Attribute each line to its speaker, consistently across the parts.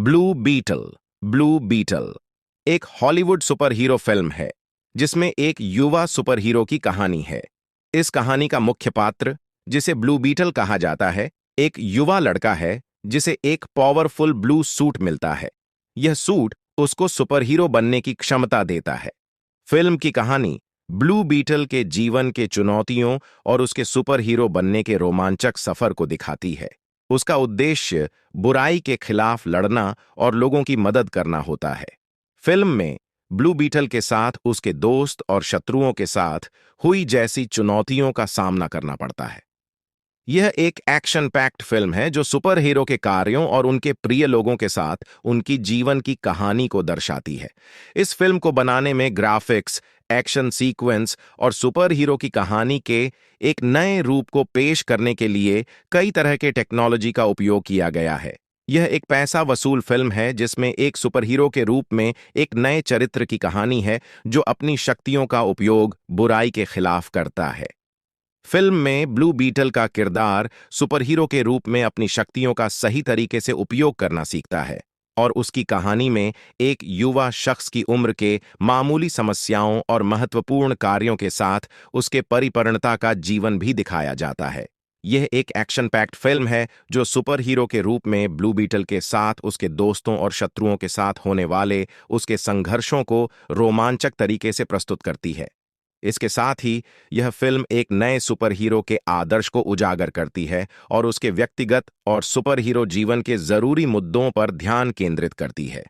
Speaker 1: Blue beetle. Blue beetle एक Hollywood superhero film है जिसमें एक युवा सुपर हीरो की कहानी है। इस कहानी का मुख्य पात्र, जिसे ब्लू बीटल कहा जाता है, एक युवा लड़का है जिसे एक पावरफुल ब्लू सूट मिलता है। यह सूट उसको सुपर हीरो बनने की क्षमता देता है। फिल्म की कहानी ब्लू बीटल के जीवन के चुनौतियों और उसके सुपर हीरो बनने के रोमांचक सफर को दिखाती है। उसका उद्देश्य बुराई के खिलाफ लड़ना और लोगों की मदद करना होता है। फिल्म में ब्लू बीटल के साथ उसके दोस्त और शत्रुओं के साथ हुई जैसी चुनौतियों का सामना करना पड़ता है। यह एक एक्शन पैक्ड फिल्म है जो सुपर हीरो के कार्यों और उनके प्रिय लोगों के साथ उनकी जीवन की कहानी को दर्शाती है। इस फिल्म को बनाने में ग्राफिक्स, एक्शन सीक्वेंस और सुपर हीरो की कहानी के एक नए रूप को पेश करने के लिए कई तरह के टेक्नोलॉजी का उपयोग किया गया है। यह एक पैसा वसूल फिल्म है जिसमें एक सुपर हीरो के रूप में एक नए चरित्र की कहानी है जो अपनी शक्तियों का उपयोग बुराई के खिलाफ करता है। फिल्म में ब्लू बीटल का किरदार सुपर हीरो के रूप में अपनी शक्तियों का सही तरीके से उपयोग करना सीखता है और उसकी कहानी में एक युवा शख्स की उम्र के मामूली समस्याओं और महत्वपूर्ण कार्यों के साथ उसके परिपक्वता का जीवन भी दिखाया जाता है। यह एक एक्शन पैक्ड फिल्म है जो सुपर हीरो के रूप में ब्लू बीटल के साथ उसके दोस्तों और शत्रुओं के साथ होने वाले उसके संघर्षों को रोमांचक तरीके से प्रस्तुत करती है। इसके साथ ही यह फिल्म एक नए सुपर हीरो के आदर्श को उजागर करती है और उसके व्यक्तिगत और सुपर हीरो जीवन के जरूरी मुद्दों पर ध्यान केंद्रित करती है।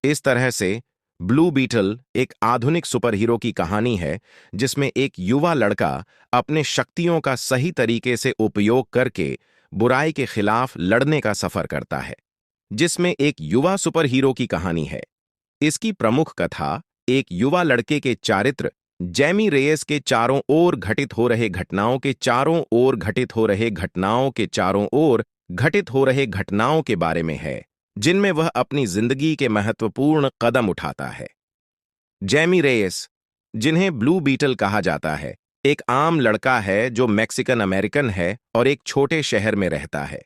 Speaker 1: इस तरह से ब्लू बीटल एक आधुनिक सुपर हीरो की कहानी है जिसमें एक युवा लड़का अपने शक्तियों का सही तरीके से उपयोग करके बुराई के खिलाफ लड़ने का सफर करता है। जिसमें एक युवा सुपर हीरो की कहानी है। इसकी प्रमुख कथा एक युवा लड़के के चारित्र जैमी रेयस के चारों ओर घटित हो रहे घटनाओं के चारों ओर घटित हो रहे घटनाओं के चारों ओर घटित हो रहे घटनाओं के बारे में है, जिनमें वह अपनी जिंदगी के महत्वपूर्ण कदम उठाता है। जैमी रेयस, जिन्हें ब्लू बीटल कहा जाता है, एक आम लड़का है जो मैक्सिकन अमेरिकन है और एक छोटे शहर में रहता है।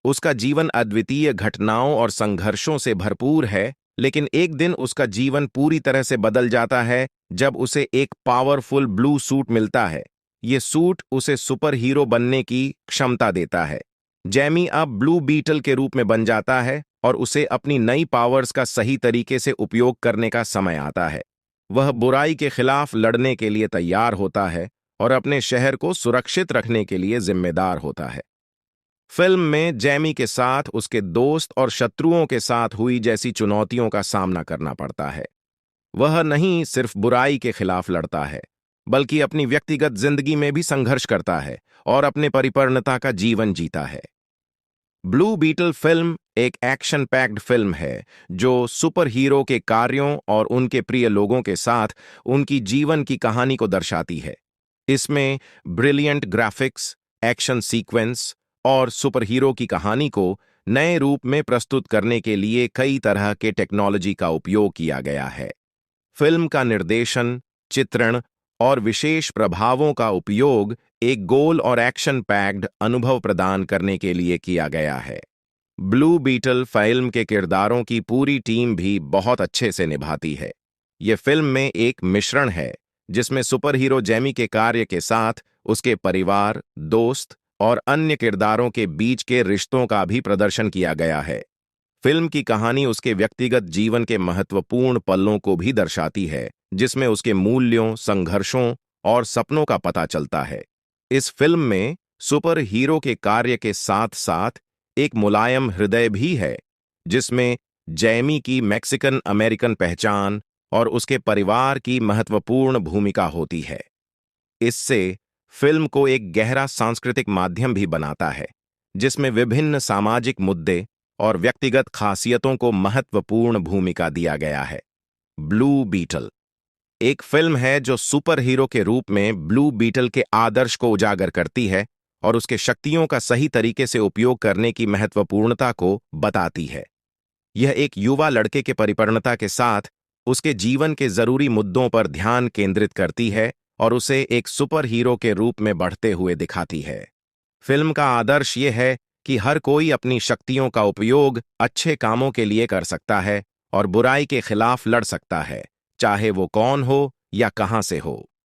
Speaker 1: उसका जीवन अद्वितीय घटनाओं और संघर्षों से भरपूर है, लेकिन एक दिन उसका जीवन पूरी तरह से बदल जाता है जब उसे एक पावरफुल ब्लू सूट मिलता है। ये सूट उसे सुपर हीरो बनने की क्षमता देता है। जैमी अब ब्लू बीटल के रूप में बन जाता है और उसे अपनी नई पावर्स का सही तरीके से उपयोग करने का समय आता है। वह बुराई के खिलाफ लड़ने के लिए तैयार होता है और अपने शहर को सुरक्षित रखने के लिए जिम्मेदार होता है। फिल्म में जैमी के साथ उसके दोस्त और शत्रुओं के साथ हुई जैसी चुनौतियों का सामना करना पड़ता है। वह नहीं सिर्फ बुराई के खिलाफ लड़ता है, बल्कि अपनी व्यक्तिगत जिंदगी में भी संघर्ष करता है और अपने परिपक्वता का जीवन जीता है। ब्लू बीटल फिल्म एक एक्शन पैक्ड फिल्म है जो सुपर हीरो के कार्यों और उनके प्रिय लोगों के साथ उनकी जीवन की कहानी को दर्शाती है। इसमें ब्रिलियंट ग्राफिक्स, एक्शन सीक्वेंस और सुपर हीरो की कहानी को नए रूप में प्रस्तुत करने के लिए कई तरह के टेक्नोलॉजी का उपयोग किया गया है। फिल्म का निर्देशन, चित्रण और विशेष प्रभावों का उपयोग एक गोल और एक्शन पैक्ड अनुभव प्रदान करने के लिए किया गया है। ब्लू बीटल फिल्म के किरदारों की पूरी टीम भी बहुत अच्छे से निभाती है। यह फिल्म में एक मिश्रण है जिसमें सुपर हीरो जैमी के कार्य के साथ उसके परिवार, दोस्त और अन्य किरदारों के बीच के रिश्तों का भी प्रदर्शन किया गया है। फिल्म की कहानी उसके व्यक्तिगत जीवन के महत्वपूर्ण पलों को भी दर्शाती है, जिसमें उसके मूल्यों, संघर्षों और सपनों का पता चलता है। इस फिल्म में सुपर हीरो के कार्य के साथ साथ एक मुलायम हृदय भी है, जिसमें जैमी की मैक्सिकन अमेरिकन पहचान और उसके परिवार की महत्वपूर्ण भूमिका होती है। इससे फिल्म को एक गहरा सांस्कृतिक माध्यम भी बनाता है, जिसमें विभिन्न सामाजिक मुद्दे और व्यक्तिगत खासियतों को महत्वपूर्ण भूमिका दिया गया है। ब्लू बीटल एक फिल्म है जो सुपर हीरो के रूप में ब्लू बीटल के आदर्श को उजागर करती है और उसके शक्तियों का सही तरीके से उपयोग करने की महत्वपूर्णता को बताती है। यह एक युवा लड़के के परिपक्वता के साथ उसके जीवन के जरूरी मुद्दों पर ध्यान केंद्रित करती है और उसे एक सुपर हीरो के रूप में बढ़ते हुए दिखाती है। फिल्म का आदर्श यह है कि हर कोई अपनी शक्तियों का उपयोग अच्छे कामों के लिए कर सकता है और बुराई के खिलाफ लड़ सकता है, चाहे वो कौन हो या कहां से हो।